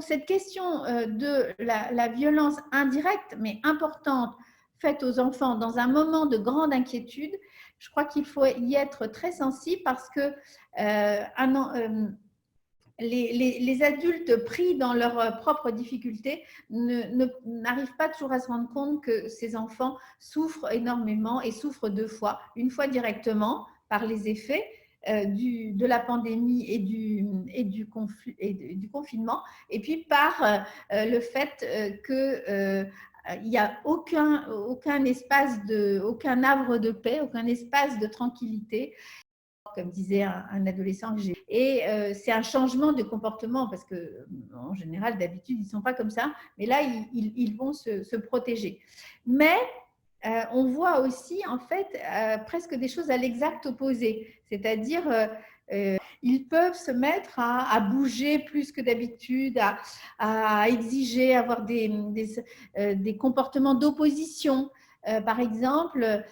cette question de la violence indirecte, mais importante, faite aux enfants dans un moment de grande inquiétude, je crois qu'il faut y être très sensible parce que les adultes pris dans leurs propres difficultés n'arrivent pas toujours à se rendre compte que ces enfants souffrent énormément et souffrent deux fois. Une fois directement par les effets de la pandémie et du confinement, et puis par le fait qu'il n'y a aucun espace, aucun havre de paix, aucun espace de tranquillité, comme disait un adolescent que j'ai. Et c'est un changement de comportement parce que, en général, d'habitude, ils ne sont pas comme ça. Mais là, ils vont se protéger. Mais on voit aussi, en fait, presque des choses à l'exact opposé. C'est-à-dire, ils peuvent se mettre à bouger plus que d'habitude, à exiger, avoir des comportements d'opposition. Par exemple,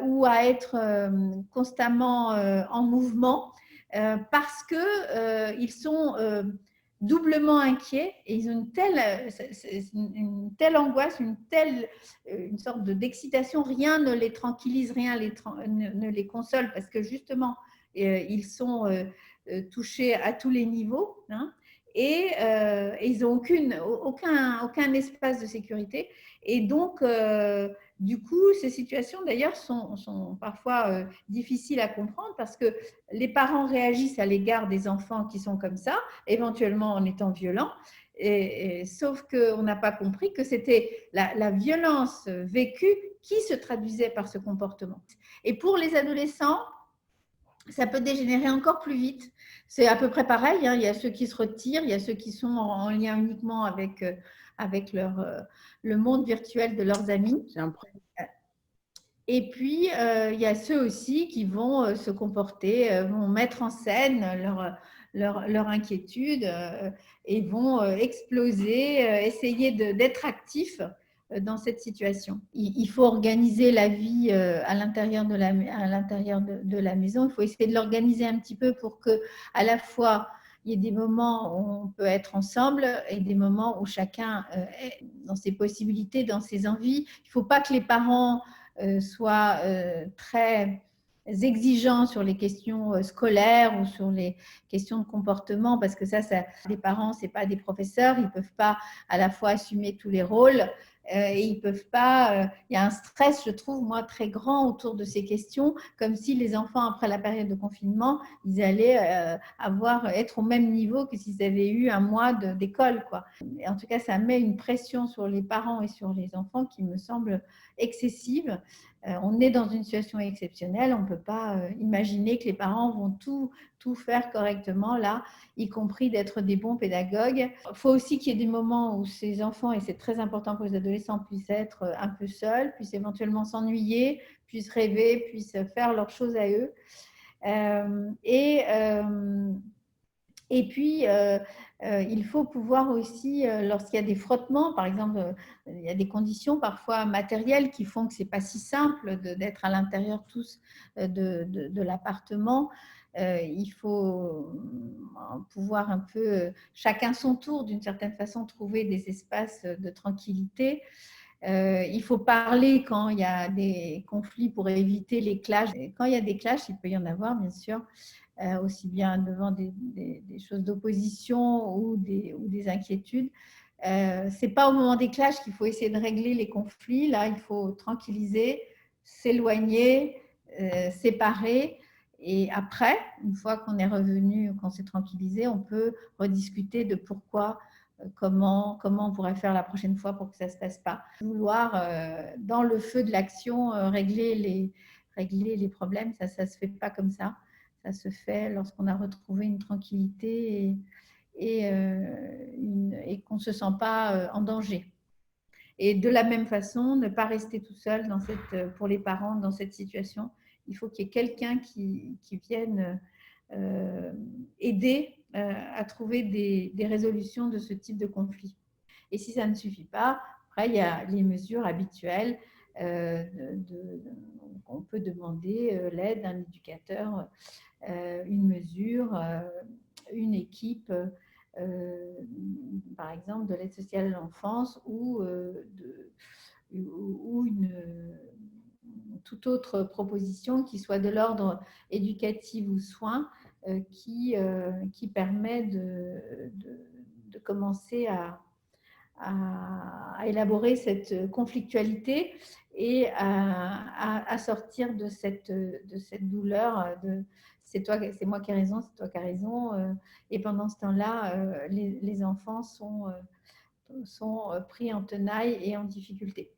ou à être constamment en mouvement parce qu'ils sont doublement inquiets et ils ont une telle angoisse, une sorte d'excitation. Rien ne les tranquillise, rien ne les console parce que justement, ils sont touchés à tous les niveaux, hein, et ils n'ont aucun espace de sécurité. Et donc, du coup, ces situations, d'ailleurs, sont parfois difficiles à comprendre parce que les parents réagissent à l'égard des enfants qui sont comme ça, éventuellement en étant violents, sauf qu'on n'a pas compris que c'était la violence vécue qui se traduisait par ce comportement. Et pour les adolescents, ça peut dégénérer encore plus vite. C'est à peu près pareil, hein. Il y a ceux qui se retirent, il y a ceux qui sont en lien uniquement avec le monde virtuel de leurs amis. Et puis, il y a ceux aussi qui vont se comporter, vont mettre en scène leur inquiétude et vont exploser, essayer d'être actifs dans cette situation. Il faut organiser la vie à l'intérieur de la maison. Il faut essayer de l'organiser un petit peu pour que, à la fois, il y ait des moments où on peut être ensemble et des moments où chacun est dans ses possibilités, dans ses envies. Il ne faut pas que les parents soient très exigeants sur les questions scolaires ou sur les questions de comportement, parce que ça les parents, ce n'est pas des professeurs, ils ne peuvent pas à la fois assumer tous les rôles. Et ils peuvent pas. Il y a un stress, je trouve, moi, très grand autour de ces questions, comme si les enfants, après la période de confinement, ils allaient être au même niveau que s'ils avaient eu un mois d'école, quoi. Et en tout cas, ça met une pression sur les parents et sur les enfants qui me semble excessive. On est dans une situation exceptionnelle, on ne peut pas imaginer que les parents vont tout faire correctement là, y compris d'être des bons pédagogues. Il faut aussi qu'il y ait des moments où ces enfants, et c'est très important pour les adolescents, puissent être un peu seuls, puissent éventuellement s'ennuyer, puissent rêver, puissent faire leurs choses à eux. Et puis, il faut pouvoir aussi, lorsqu'il y a des frottements, par exemple, il y a des conditions parfois matérielles qui font que ce n'est pas si simple d'être à l'intérieur tous de l'appartement. Il faut pouvoir un peu, chacun son tour, d'une certaine façon, trouver des espaces de tranquillité. Il faut parler quand il y a des conflits pour éviter les clashs. Quand il y a des clashs, il peut y en avoir, bien sûr. Aussi bien devant des choses d'opposition ou des inquiétudes. Ce n'est pas au moment des clashs qu'il faut essayer de régler les conflits. Là, il faut tranquilliser, s'éloigner, séparer. Et après, une fois qu'on est revenu, qu'on s'est tranquillisé, on peut rediscuter de pourquoi, comment on pourrait faire la prochaine fois pour que ça ne se passe pas. Vouloir, dans le feu de l'action, régler les problèmes, ça ne se fait pas comme ça. Ça se fait lorsqu'on a retrouvé une tranquillité et qu'on ne se sent pas en danger. Et de la même façon, ne pas rester tout seul pour les parents dans cette situation. Il faut qu'il y ait quelqu'un qui vienne aider à trouver des résolutions de ce type de conflit. Et si ça ne suffit pas, après, il y a les mesures habituelles. On peut demander l'aide d'un éducateur, une mesure, une équipe par exemple de l'aide sociale à l'enfance ou toute autre proposition qui soit de l'ordre éducatif ou soin qui permet de commencer à élaborer cette conflictualité et à sortir de cette douleur de c'est moi qui ai raison, c'est toi qui as raison. Et pendant ce temps-là, les enfants sont pris en tenaille et en difficulté.